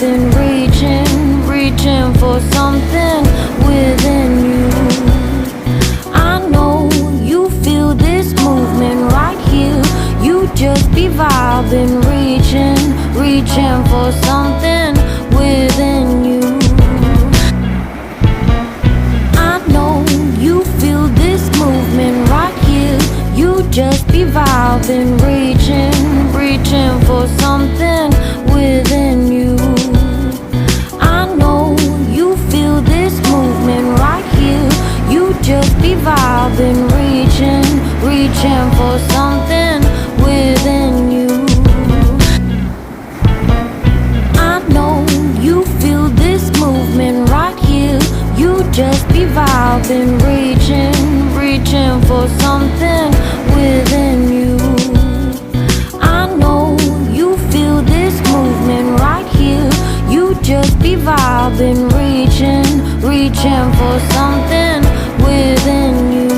vibing, reaching for something within you. I know you feel this movement right here. You just be vibing, reaching for something within you. I know you feel this movement right here. You just be vibing, reaching for something within you. I know you feel this movement right here. You just be vibing, reaching for something within you. I know you feel this movement right here. You just be vibing, reaching for something within you. I know you feel this movement right here. You just be vibing, reaching for something within you.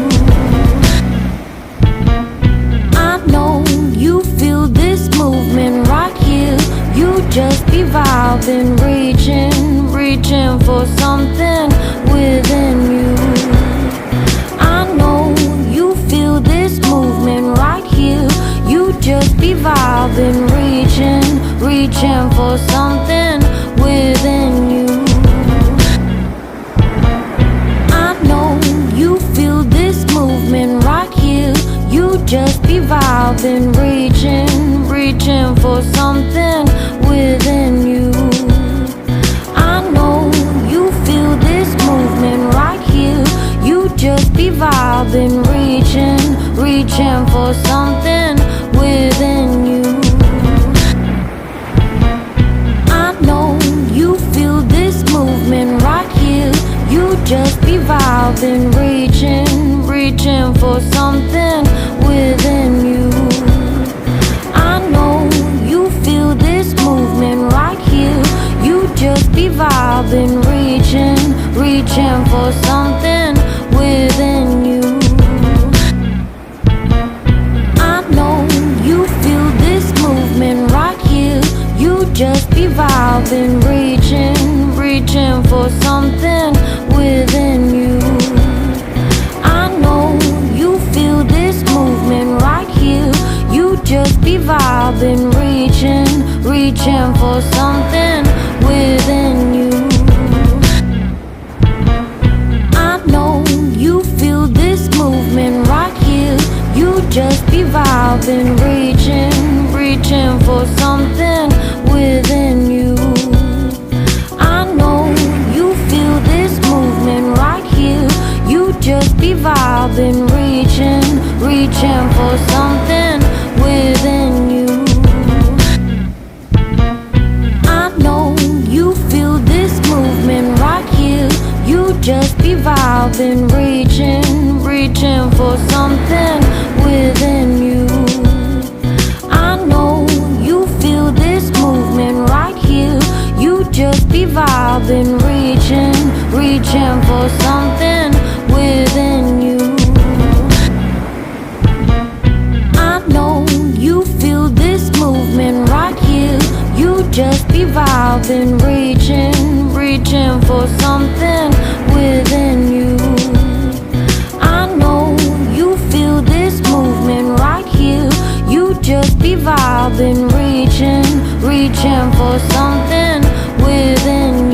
I know you feel this movement right here. You just be vibing, reaching for something within you. I know you feel this movement right here. You just be vibing, reaching for something within you. I know you feel this movement right here. You just be vibing, reaching for something within you. I know you feel this movement right here. You just be vibing, reaching for something within you. I know you feel this movement right here. You just be vibing, reaching for something within you. I know you feel this movement right here. You just be vibing, reaching for something within you. I know you feel this movement right here. You just be vibing, reaching for something within you. I know you feel this movement right here. You just be vibing, reaching for something within you. I know you feel this movement right here. You just be vibing, reaching for something within you. I know you feel this movement right here. You just be vibing, reaching for something within you. I know you feel this movement right here. You just be vibing, reaching for something within you. I know you feel this movement right here. You just be vibing, reaching for something within you. I know you feel this movement right here. You just be vibing, reaching for something within you. I know you feel this movement right here. You just be vibing, reaching for something within you.